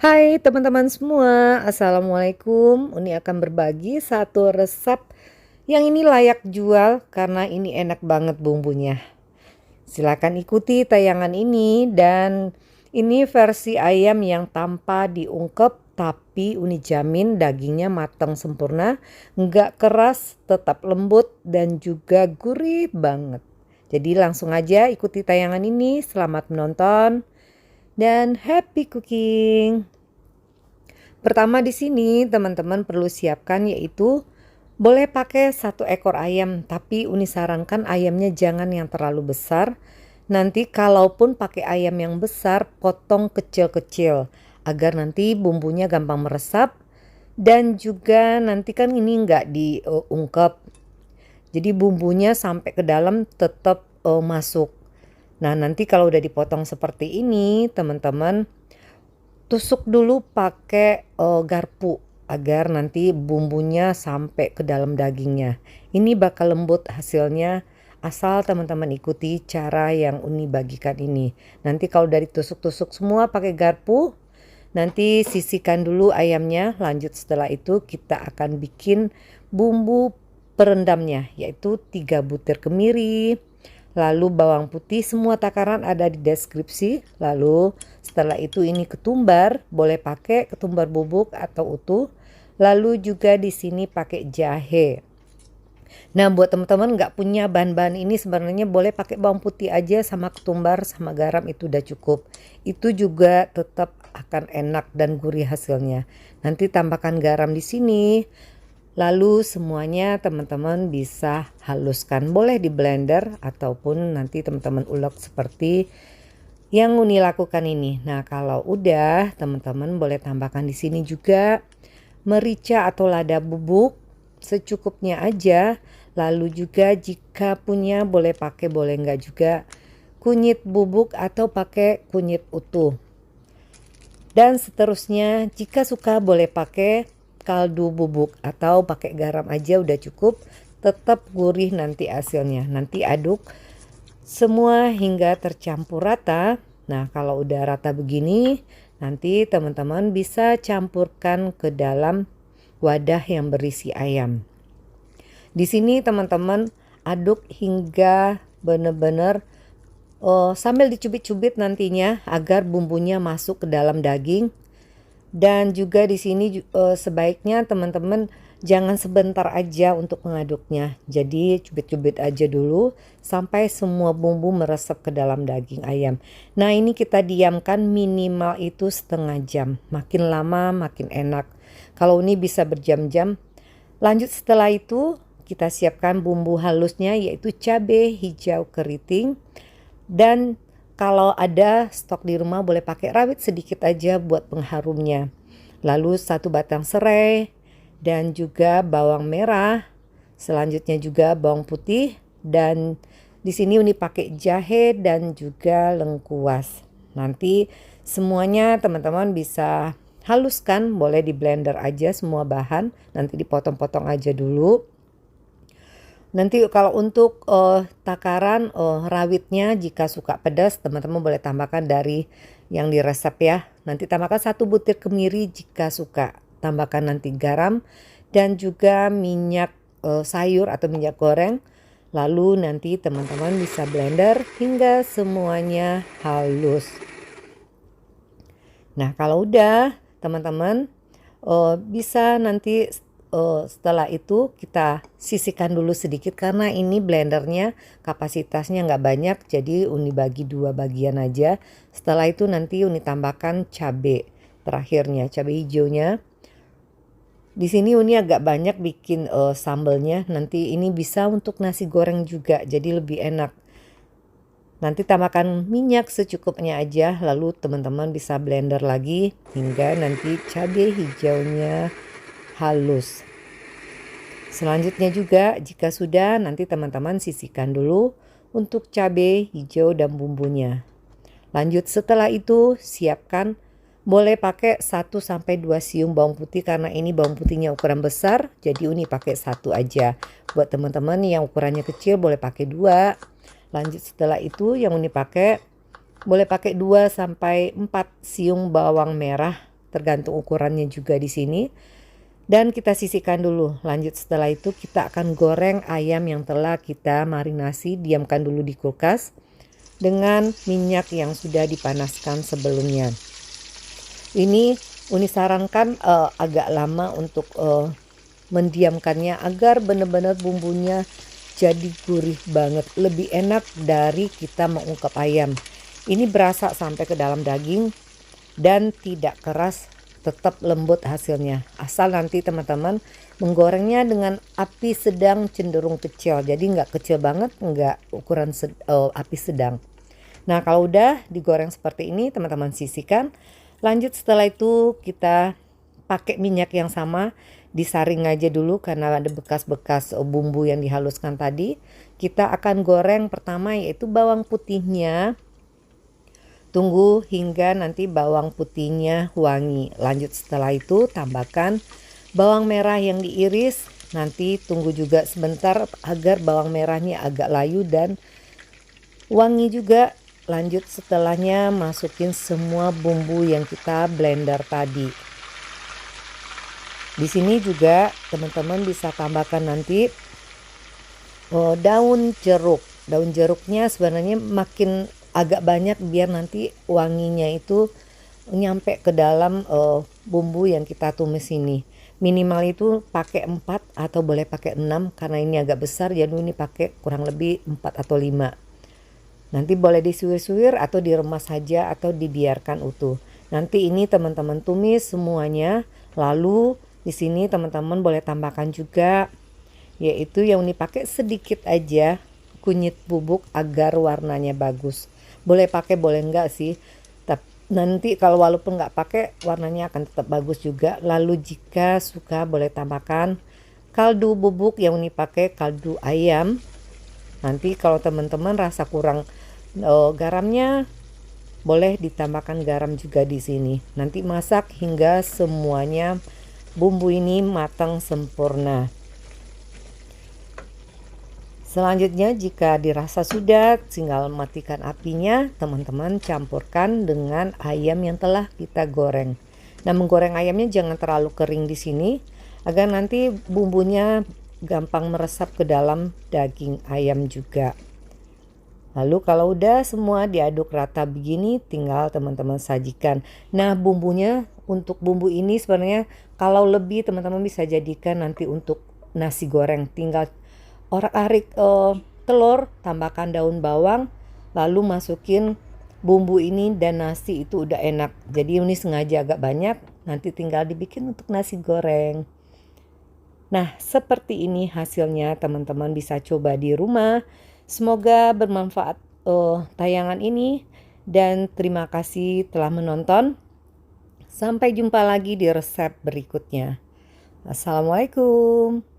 Hai teman-teman semua, Assalamualaikum. Uni akan berbagi satu resep yang ini layak jual karena ini enak banget bumbunya. Silakan ikuti tayangan ini dan ini versi ayam yang tanpa diungkep tapi Uni jamin dagingnya matang sempurna, nggak keras, tetap lembut dan juga gurih banget. Jadi langsung aja ikuti tayangan ini, selamat menonton dan happy cooking. Pertama di sini teman-teman perlu siapkan yaitu boleh pakai satu ekor ayam, tapi Uni sarankan ayamnya jangan yang terlalu besar. Nanti kalaupun pakai ayam yang besar, potong kecil-kecil agar nanti bumbunya gampang meresap dan juga nanti kan ini nggak diungkep. Jadi bumbunya sampai ke dalam tetap masuk. Nah, nanti kalau udah dipotong seperti ini, teman-teman tusuk dulu pakai garpu agar nanti bumbunya sampai ke dalam dagingnya. Ini bakal lembut hasilnya asal teman-teman ikuti cara yang Uni bagikan ini. Nanti kalau dari tusuk-tusuk semua pakai garpu, nanti sisihkan dulu ayamnya. Lanjut setelah itu kita akan bikin bumbu perendamnya yaitu 3 butir kemiri, lalu bawang putih, semua takaran ada di deskripsi. Lalu setelah itu ini ketumbar, boleh pakai ketumbar bubuk atau utuh. Lalu juga di sini pakai jahe. Nah, buat teman-teman nggak punya bahan-bahan ini sebenarnya boleh pakai bawang putih aja sama ketumbar sama garam, itu udah cukup. Itu juga tetap akan enak dan gurih hasilnya. Nanti tambahkan garam di sini. Lalu semuanya teman-teman bisa haluskan, boleh di blender ataupun nanti teman-teman ulek seperti yang Uni lakukan ini. Nah, kalau udah teman-teman boleh tambahkan di sini juga merica atau lada bubuk secukupnya aja. Lalu juga jika punya boleh pakai, boleh enggak juga kunyit bubuk atau pakai kunyit utuh. Dan seterusnya jika suka boleh pakai kaldu bubuk atau pakai garam aja udah cukup, tetap gurih nanti hasilnya. Nanti aduk semua hingga tercampur rata. Nah, kalau udah rata begini, nanti teman-teman bisa campurkan ke dalam wadah yang berisi ayam. Di sini teman-teman aduk hingga benar-benar sambil dicubit-cubit nantinya agar bumbunya masuk ke dalam daging. Dan juga di sini sebaiknya teman-teman jangan sebentar aja untuk mengaduknya. Jadi cubit-cubit aja dulu sampai semua bumbu meresap ke dalam daging ayam. Nah, ini kita diamkan minimal itu setengah jam. Makin lama makin enak. Kalau ini bisa berjam-jam. Lanjut setelah itu kita siapkan bumbu halusnya yaitu cabai hijau keriting. Dan kalau ada stok di rumah boleh pakai rawit sedikit aja buat pengharumnya. Lalu 1 batang serai dan juga bawang merah. Selanjutnya juga bawang putih dan di sini Uni pakai jahe dan juga lengkuas. Nanti semuanya teman-teman bisa haluskan, boleh di blender aja semua bahan. Nanti dipotong-potong aja dulu. Nanti kalau untuk takaran rawitnya jika suka pedas teman-teman boleh tambahkan dari yang diresep ya. Nanti tambahkan 1 butir kemiri jika suka. Tambahkan nanti garam dan juga minyak sayur atau minyak goreng. Lalu nanti teman-teman bisa blender hingga semuanya halus. Nah, kalau udah teman-teman bisa nanti setelah itu kita sisihkan dulu sedikit karena ini blendernya kapasitasnya nggak banyak, jadi Uni bagi 2 bagian aja. Setelah itu nanti Uni tambahkan cabai terakhirnya, cabai hijaunya. Di sini Uni agak banyak bikin sambelnya. Nanti ini bisa untuk nasi goreng juga, jadi lebih enak. Nanti tambahkan minyak secukupnya aja, lalu teman-teman bisa blender lagi hingga nanti cabai hijaunya halus. Selanjutnya juga jika sudah nanti teman-teman sisihkan dulu untuk cabai hijau dan bumbunya. Lanjut setelah itu siapkan, boleh pakai 1-2 siung bawang putih karena ini bawang putihnya ukuran besar, jadi Uni pakai 1 aja. Buat teman-teman yang ukurannya kecil boleh pakai 2. Lanjut setelah itu yang Uni pakai boleh pakai 2-4 siung bawang merah. tergantung ukurannya juga di sini. Dan kita sisihkan dulu. Lanjut setelah itu kita akan goreng ayam yang telah kita marinasi, diamkan dulu di kulkas dengan minyak yang sudah dipanaskan sebelumnya. Ini Uni sarankan agak lama untuk mendiamkannya agar benar-benar bumbunya jadi gurih banget, lebih enak dari kita mengungkep ayam. Ini berasa sampai ke dalam daging dan tidak keras, tetap lembut hasilnya. Asal nanti teman-teman menggorengnya dengan api sedang cenderung kecil, jadi nggak kecil banget, nggak ukuran api sedang. Nah kalau udah digoreng seperti ini teman-teman sisihkan. Lanjut setelah itu kita pakai minyak yang sama, disaring aja dulu karena ada bekas-bekas bumbu yang dihaluskan tadi. Kita akan goreng pertama yaitu bawang putihnya. Tunggu hingga nanti bawang putihnya wangi. Lanjut setelah itu tambahkan bawang merah yang diiris. Nanti tunggu juga sebentar agar bawang merahnya agak layu dan wangi juga. Lanjut setelahnya masukin semua bumbu yang kita blender tadi. Di sini juga teman-teman bisa tambahkan nanti daun jeruk. Daun jeruknya sebenarnya makin agak banyak biar nanti wanginya itu nyampe ke dalam bumbu yang kita tumis ini. Minimal itu pakai 4 atau boleh pakai 6 karena ini agak besar, jadi ini pakai kurang lebih 4 atau 5. Nanti boleh disuir-suir atau diremas saja atau dibiarkan utuh. Nanti ini teman-teman tumis semuanya. Lalu di sini teman-teman boleh tambahkan juga yaitu yang dipakai sedikit aja kunyit bubuk agar warnanya bagus. Boleh pakai boleh enggak sih. Tapi nanti kalau walaupun enggak pakai warnanya akan tetap bagus juga. Lalu jika suka boleh tambahkan kaldu bubuk yang dipakai kaldu ayam. Nanti kalau teman-teman rasa kurang garamnya boleh ditambahkan garam juga di sini. Nanti masak hingga semuanya bumbu ini matang sempurna. Selanjutnya jika dirasa sudah, tinggal matikan apinya. Teman-teman campurkan dengan ayam yang telah kita goreng. Nah, menggoreng ayamnya jangan terlalu kering di sini agar nanti bumbunya gampang meresap ke dalam daging ayam juga. Lalu kalau udah semua diaduk rata begini tinggal teman-teman sajikan. Nah bumbunya untuk bumbu ini sebenarnya kalau lebih teman-teman bisa jadikan nanti untuk nasi goreng. Tinggal orak-arik telur, tambahkan daun bawang, lalu masukin bumbu ini dan nasi itu udah enak. Jadi ini sengaja agak banyak, nanti tinggal dibikin untuk nasi goreng. Nah seperti ini hasilnya, teman-teman bisa coba di rumah. Semoga bermanfaat tayangan ini dan terima kasih telah menonton. Sampai jumpa lagi di resep berikutnya. Assalamualaikum.